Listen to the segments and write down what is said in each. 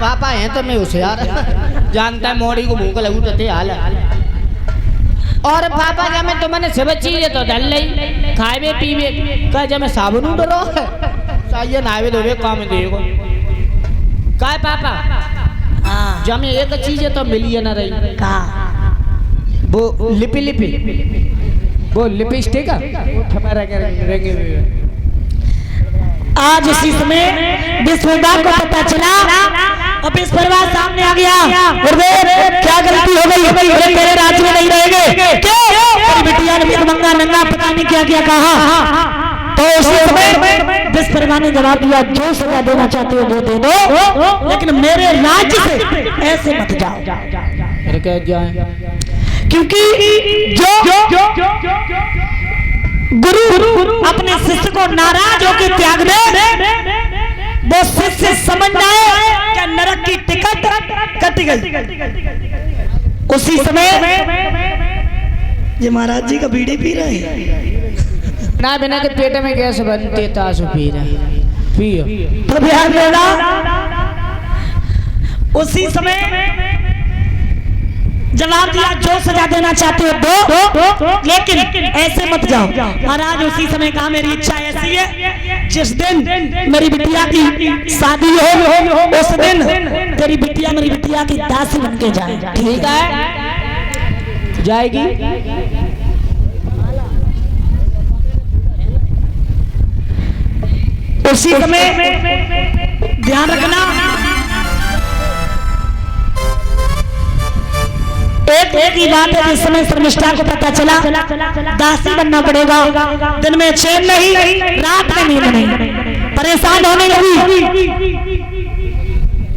पापा हैं तो मैं होशियार जानता है मोड़ी को भूख लगू तो हाल और पापा जब मैं तुम्हें सब चीज तो डल ली खावे पीवे कह जब मैं साबुन डरो चाहिए नावे धोवे काम देखो काय पापा जब मैं एक चीज तो मिली ना रही का वो लिपि लिपि वो लिपस्टिक आज उसी समय विश्वदा को पता चला और विश्ववाद सामने आ गया। क्या गलती हो गई तेरे राज्य में नहीं रहेंगे क्यों? बिटिया ने मंगा नंगा पता नहीं क्या क्या कहा। तो उसी समय विश्ववा ने जवाब दिया जो सजा देना चाहते हो वो दे दो लेकिन मेरे राज्य से ऐसे मत जाओ। क्योंकि जो गुरु अपने शिष्य को नाराज होकर त्याग दे वो शिष्य समझ जाए क्या नरक की टिकट कट गई। उसी समय ये महाराज जी का बीड़ी पी रहे हैं ना बिना के पेट में गैस बनते तासु पी रहे पियो तो ध्यान देना। उसी समय जवाब दिया जो सजा देना चाहते हो दो लेकिन ऐसे मत जाओ। महाराज उसी समय कहा मेरी इच्छा ऐसी है जिस दिन मेरी बिटिया की शादी हो उस दिन तेरी बिटिया मेरी बिटिया की दासी बन के जाए। ठीक है जाएगी। उसी समय ध्यान रखना एक ही बात है जिस समय शर्मिष्ठा को पता चला दासी बनना पड़ेगा। दिन में चैन नहीं रात में नींद नहीं परेशान होने लगी।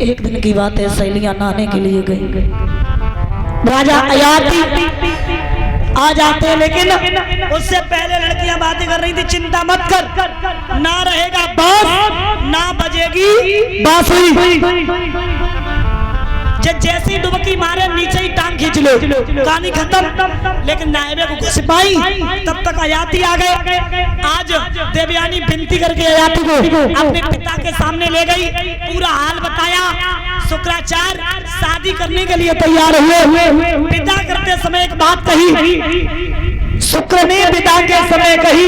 एक दिन की बात है सहेलियां नहाने के लिए गई राजा अयाती आ जाते हैं लेकिन उससे पहले लड़कियां बातें कर रही थी चिंता मत कर ना रहेगा बांस ना बजेगी बांसुरी। जैसी डुबकी मारे नीचे ही टांग खींच लो कहानी खत्म। लेकिन नायबे को सिपाही तब तक अयाती आ गए। आज देवयानी विनती करके अयाती को अपने पिता के सामने ले गई पूरा हाल बताया। शुक्राचार्य शादी करने के लिए तैयार हुए। विदा करते समय एक बात कही शुक्र ने विदा के समय कही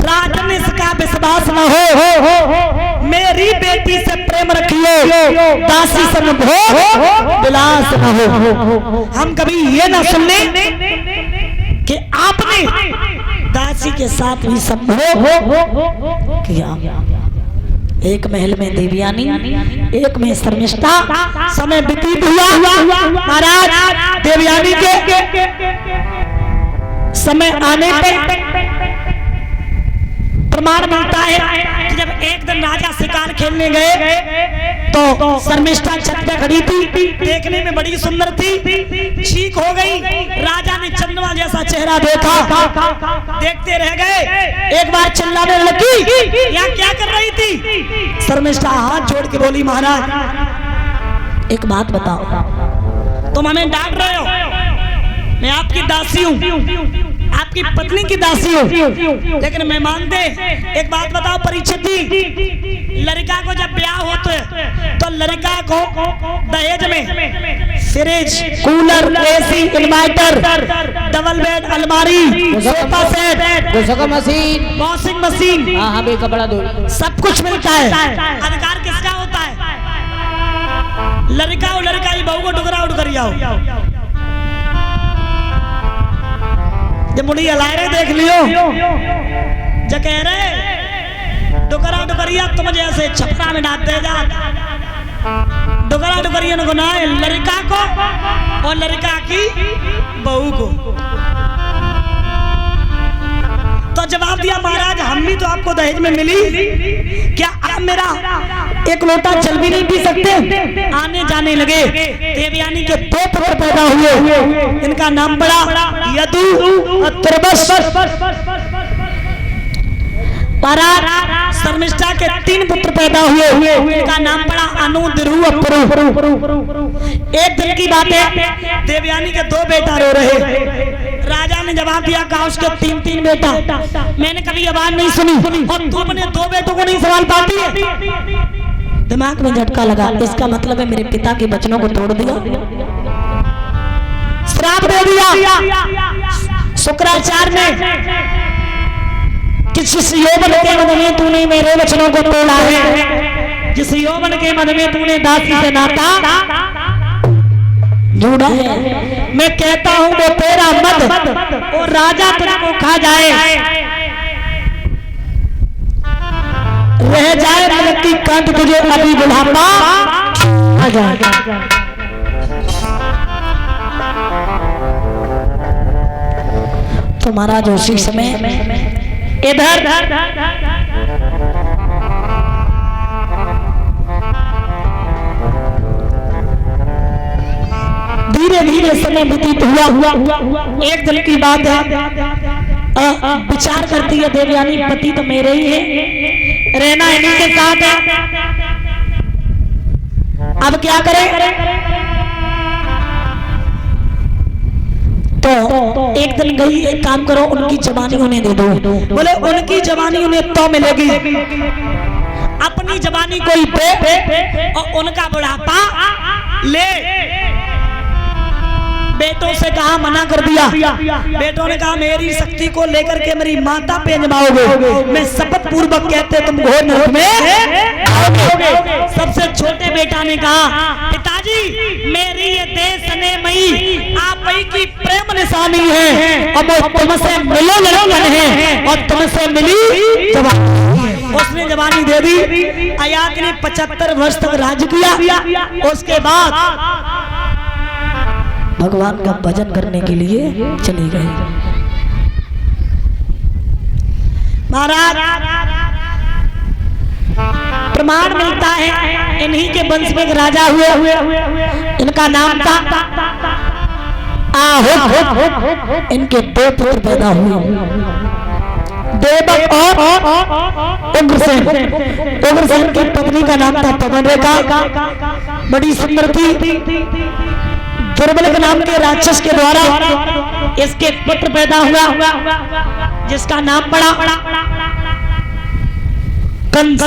राजन इसका विश्वास न हो मेरी बेटी से प्रेम रखिए दासी संग भोग विलास न हो। हम कभी ये ना सुनने कि आपने दासी के साथ भी संभोग किया। एक महल में देवयानी एक में शर्मिष्ठा समय व्यतीत हुआ। महाराज देवयानी के समय आने पर प्रमाण मिलता है कि जब एक दिन राजा शिकार खेलने गए तो शर्मिष्ठा छत पे खड़ी थी देखने में बड़ी सुंदर थी ठीक हो गई। राजा ने चंद्रमा जैसा चेहरा देखा देखते रह गए। एक बार चिल्लाने लगी यहाँ क्या कर रही थी? शर्मिष्ठा हाथ जोड़ के बोली महाराज एक बात बताओ तुम हमें डांट रहे हो मैं आपकी दासी हूँ आपकी पत्नी की दासी हो लेकिन मैं मानते एक बात बताओ परीक्षित जी लड़का को जब ब्याह होते तो लड़का को दहेज में fridge cooler AC inverter double bed अलमारी sofa set machine washing machine कपड़ा धो सब कुछ मिलता है। अधिकार किसका होता है? लड़का और लड़का ही बहू को टुकड़ा उठ कर आओ जब मुड़ी हलाए रहे देख लियो जब कह रहे डुकरिया तुम जैसे छपरा में डाल दे जा डुकरिया को ना लड़का को और लड़का की बहू को। तो जवाब दिया महाराज हम भी तो आपको दहेज में मिली क्या आप मेरा एक लोटा जल भी नहीं पी सकते? आने जाने लगे। देवयानी के दो पुत्र पैदा हुए इनका नाम पड़ा यदु और तुर्बस। शर्मिष्ठा के 3 पुत्र पैदा हुए इनका नाम पड़ा अनु द्रु और पुरु। एक दिन की बात है देवयानी के 2 बेटा रो रहे। राजा ने जवाब दिया कहा उसके 3 बेटा मैंने कभी आवाज नहीं सुनी और तू अपने 2 बेटों को नहीं संभाल पाती है? दिमाग में झटका लगा, इसका मतलब है मेरे पिता के वचनों को तोड़ दिया, श्राप दे दिया। शुक्राचार्य ने किस यौवन के मद में तूने मेरे वचनों को तोड़ा है, जिस यौवन के मद में तूने दासी से नाता जोड़ा है, मैं कहता हूं वो तेरा मद और राजा तुझको खा जाए, रह जाए मलक की कंठ तुझे अभी बुढ़ापा आ जाए। तुम्हारा जो शीश में इधर धीरे धीरे समय व्यतीत हुआ। एक दिन की बात है, विचार करती है देवयानी, पति तो मेरे ही है, रहना इन्हीं के साथ है, अब क्या करें। तो एक दिन गई, एक काम करो उनकी जवानी उन्हें दे दो। बोले उनकी जवानी उन्हें तो मिलेगी, अपनी जवानी कोई पे और उनका बुढ़ापा ले। बेटों से कहा, मना कर दिया। बेटों ने कहा मेरी शक्ति को लेकर के मेरी माता पे जमाओगे, मैं शपथ पूर्वक कहते तुम घोर नरक में आओगे। सबसे छोटे बेटा ने कहा, पिताजी मेरी ये देश ने मई आप ही की प्रेम निशानी है, अब तुमसे मिलो लड़कन है और तुमसे मिली जवानी। उसने जवानी दे दी। आयात ने 75 वर्ष तक राज किया। उसके बाद भगवान का भजन करने के लिए चले गए। महाराज प्रमाण मिलता है इन्हीं के वंश में एक राजा हुए, इनका नाम था आहुत। इनके दो पुत्र पैदा हुए, देवक और उग्रसेन। उग्रसेन की पत्नी का नाम था पवनरेखा, बड़ी सुंदर थी। दुर्बल नाम के राक्षस के द्वारा इसके पुत्र पैदा हुआ, जिसका नाम पड़ा कंस।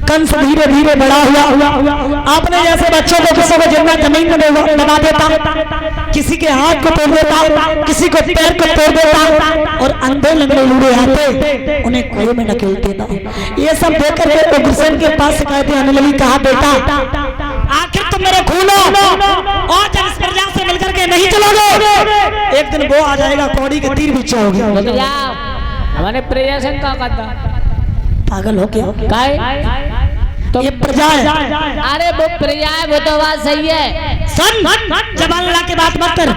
कंस धीरे धीरे बड़ा हुआ। आपने जैसे बच्चों को किसी को जिंदा जमीन में दबा देता, किसी के हाथ को तोड़ देता, किसी को पैर को तोड़ देता, और अंधे लंगड़े लूड़े आते उन्हें कुएं में ढकेल देता। ये सब देखकर के उग्रसेन के पास शिकायतें आने लगी। कहा बेटा आखिर तुम मेरे खून हो और जब इस प्रजा से मिलकर के नहीं चलोगे, एक दिन वो आ जाएगा कौड़ी के तीर पीछे होगी। हमारे प्रजा से का करता पागल हो क्या? तो ये प्रजा है। अरे वो प्रजा है, वो तो बात सही है। सन जबान लड़ा के बात मत कर,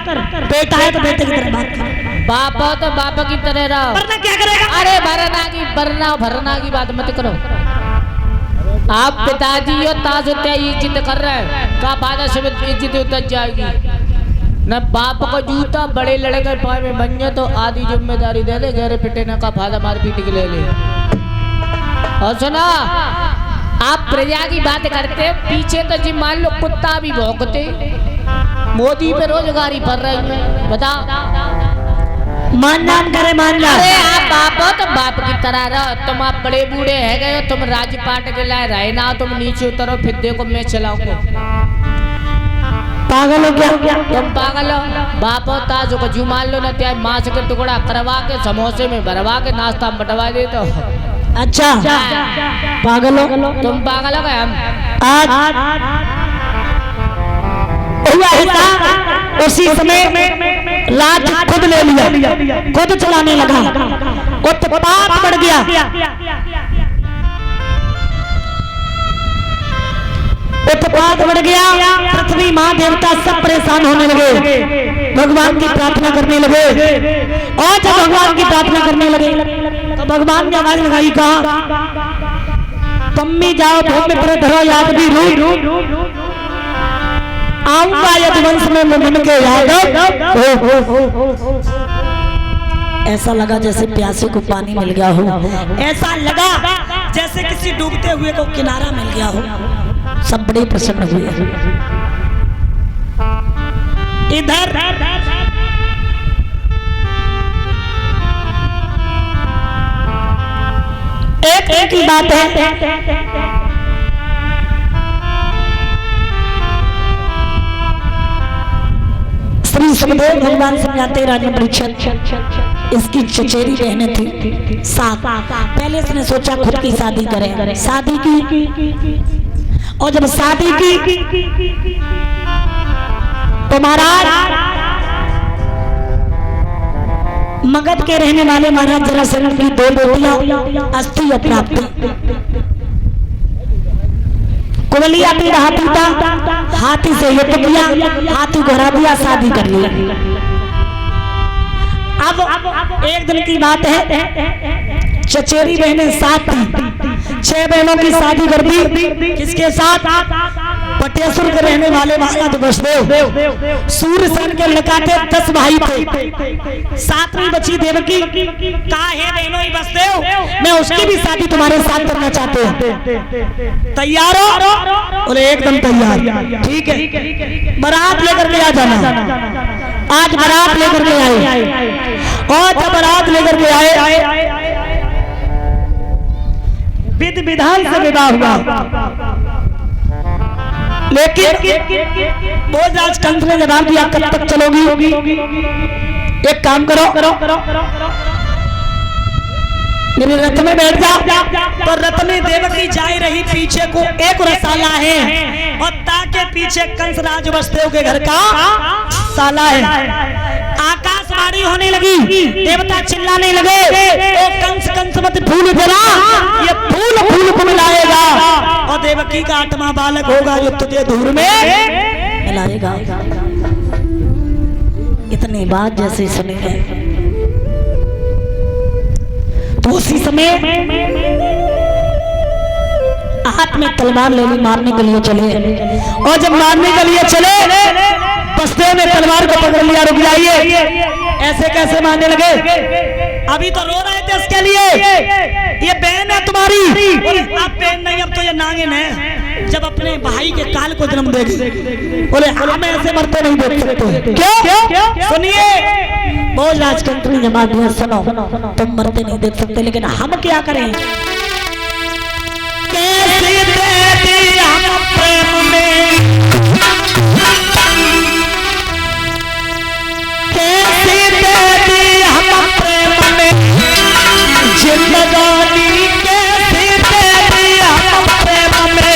बेटा है तो बेटे की तरह बात कर, बाप हो तो बाप की तरह रहो। वरना क्या करेगा? अरे भरना की बात मत करो। आप पिताजी और ताज इज्जत कर रहे हैं, का फायदा सब इज्जत उतर जाएगी। न बाप को जूता बड़े लड़के पाए में बन जाए तो आधी जिम्मेदारी दे दे, गहरे पिटे न का फायदा मार पीट के ले ले। और सुना, आप प्रजा की बात करते, पीछे तो जी मान लो कुत्ता भी भौंकते, मोदी पे रोजगारी पर रही है, बताओ। मान करे मान ला। अरे आप बाप हो तो बाप की तरह रहो। तुम आप बड़े बूढ़े है गए हो, तुम राजपाट के लाए रहे ना, तुम नीचे उतरो फिर देखो मैं चलाऊंगा। पागल हो क्या? तुम पागल हो। बाप हो ताज को जू मान लो ना, त्या मांस के टुकड़ा करवा के समोसे में भरवा के नाश्ता बटवा देते हो। अच्छा पागल हो तुम, पागल हो गए हम। उसी समय राज खुद ले लिया, खुद चलाने लगा, उत्पात बढ़ गया। उत्पात बढ़ गया, पृथ्वी मां देवता सब परेशान होने लगे, भगवान की प्रार्थना करने लगे। और जब भगवान की प्रार्थना करने लगे तो भगवान ने आवाज लगाई, कहा तुम भी जाओ भूमि पर धरो याद भी रूप, आऊंगा यदुवंश में मुमन के यादव। ऐसा लगा जैसे प्यासे को पानी मिल गया हो, ऐसा लगा जैसे किसी डूबते हुए को किनारा मिल गया हो। सब बड़े प्रसन्न हुए। इधर एक ही बात है, श्री सुखदेव भगवान समझाते राजा परीक्षित इसकी चचेरी बहनें थी 7। पहले इसने सोचा खुद की शादी करें, शादी की और जब शादी की तो महाराज मगध के रहने वाले महाराज जरासंध की 2 बेटियां अस्थि प्राप्ति कुबलिया पीड़ा हाथी था, हाथी से युद्ध किया, हाथी घोड़ा दिया, शादी कर लिया। अब एक दिन की बात है, चचेरी बहनें 7 थी, 6 बहनों की शादी कर दी। किसके साथ? पटेश्वर के रहने वाले महाराज वसुदेव। सूर्यसेन के लड़काते 10 भाई थे, 7वीं बची देवकी। कहा है बहनों वसुदेव, मैं उसकी भी शादी तुम्हारे साथ करना चाहते हैं, तैयार हो? बोले एकदम तैयार। ठीक है, बारात लेकर के आ जाना। आज बारात लेकर के आए और जब बारात लेकर के आए विधि विधान से विवाह हुआ। लेकिन भोजराज कंस ने जवाब दिया, कब तक चलोगी? एक काम करो, मेरे रथ में बैठ जा। तो रथ में देवकी जाए रही, पीछे को एक रसाला है और ताके पीछे कंस राज वसुदेव के घर का साला है। आकाशवाणी होने लगी, देवता चिल्लाने लगे, ओ कंस कंस मत भूल जरा, ये फूल फूल को मिलाएगा और देवकी का 8वां बालक होगा जो तुझे धूल में मिलाएगा। इतनी बात जैसे सुनी है तो उसी समय हाथ में तलवार ले ली, मारने के लिए चले। और जब मारने के लिए चले, वसुदेव ने तलवार को पकड़ लिया, रुक जाइए, ऐसे कैसे मारने लगे? अभी तो रो रहे थे इसके लिए, ये बहन है तुम्हारी। अब बहन नहीं, अब तो ये नागिन है, जब अपने भाई के काल को जन्म देगी। बोले हम ऐसे मरते नहीं देख सकते। क्यों? सुनिए, भोजराज कंस ने जवाब दिया, सुनो, तुम मरते नहीं देख सकते, लेकिन हम क्या करें? कैसे दे दी हम प्रेम में, कैसे दे दी हम प्रेम में जिंदगानी, कैसे दे दी हम प्रेम में।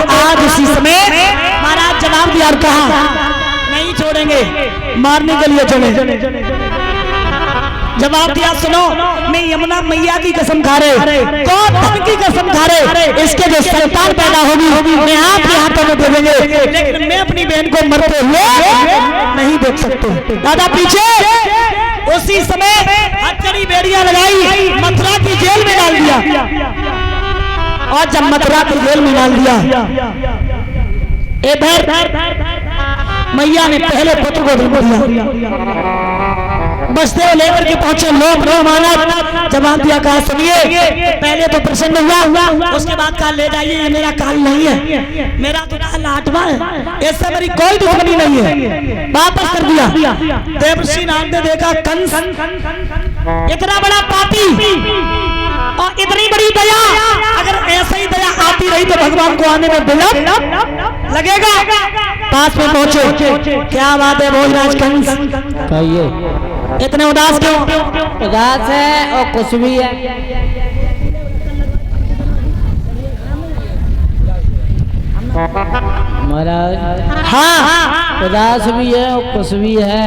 आज उसी समय महाराज जवाब दिया और कहा, नहीं छोड़ेंगे, मारने के लिए चले। जवाब दिया, सुनो, मैं यमुना मैया की कसम खा रहे, कौन धन की कसम खा रहे, इसके जो संतान पैदा होगी मैं आपके हाथों में दे देंगे, लेकिन मैं अपनी बहन को मरते हुए नहीं देख सकते। दादा पीछे उसी समय हथकड़ी बेड़ियां लगाई, मथुरा की जेल में डाल दिया। और जब मथुरा की जेल में डाल दिया, इधर मैया ने पहले पुत्र को जन्म दिया, बसदेव लेकर के पहुंचे लोग मानव जवाब दिया कहा सुनिए पहले तो प्रसन्न हुआ उसके बाद कहा ले जाइए ये मेरा काल नहीं है मेरा तो काल आत्मा है इससे मेरी कोई दुश्मनी नहीं है वापस कर दिया देवर्षि नाग ने देखा कंस इतना बड़ा पापी और इतनी बड़ी दया अगर ऐसे ही दया आती रही तो भगवान को आने में विलंब लगेगा पास में पहुंचे क्या बात है भोजराज कंस कहिए इतने उदास क्यों उदास है और कुछ भी है महाराज हाँ उदास भी है और कुछ भी है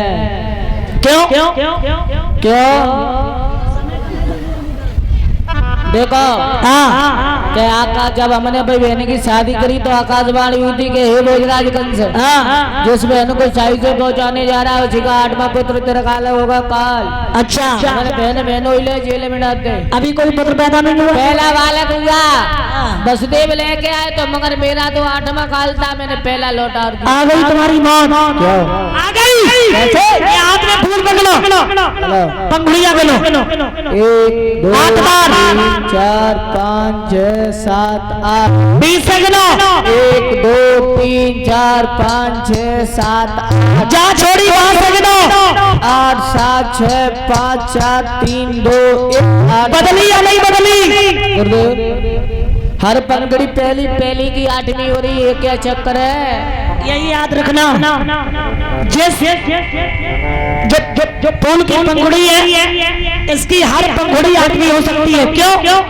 क्यों क्यों देखो हाँ कि आकाश जब हमने भाई बहन की शादी करी तो आकाशवाणी हुई थी कि हे भोजराज कंस हाँ जिस बहन को शाही से पहुंचाने जा रहा है उसी का 8वां पुत्र तेरा काल होगा काल अच्छा हमारे बहन बहनों ले जेल में डालते अभी कोई पुत्र पैदा नहीं हुआ पहला बालक हुआ वसुदेव लेके आए तो मगर मेरा तो 8वां काल था मैंने पहला लौटा दिया आ गई तुम्हारी मौत क्यों आ गई कैसे? ये हाथ में फूल पकड़ो पंखुड़ियां गलो 1 2 आठ बार। 3 4 5 6 7 8 20 से गिनो 1 2 3 4 5 6 7 8 जा छोड़ी वहां से गिनो 8 7 6 5 4 3 2 1 8 बदली या नहीं बदली गुरुदेव हर पंगड़ी पहली पहली की 8वीं हो रही है क्या चक्कर है यही याद रखना जिस जो फूल की पंखुड़ी है इसकी हर पंखुड़ी 8वीं हो सकती है क्यों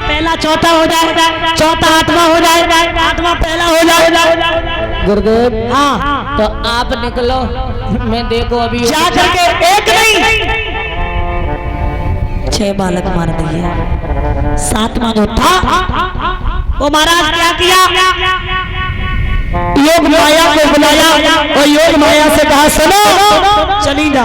पहला चौथा हो जाए चौथा 8वां हो जाए 8वां पहला हो जाए गुरुदेव हाँ तो आप निकलो मैं देखो अभी जा करके एक नहीं 6 बालक मार दिए 7वां जो था वो महाराज क्या किया योग माया को बुलाया और योग माया से कहा सुनो चली जा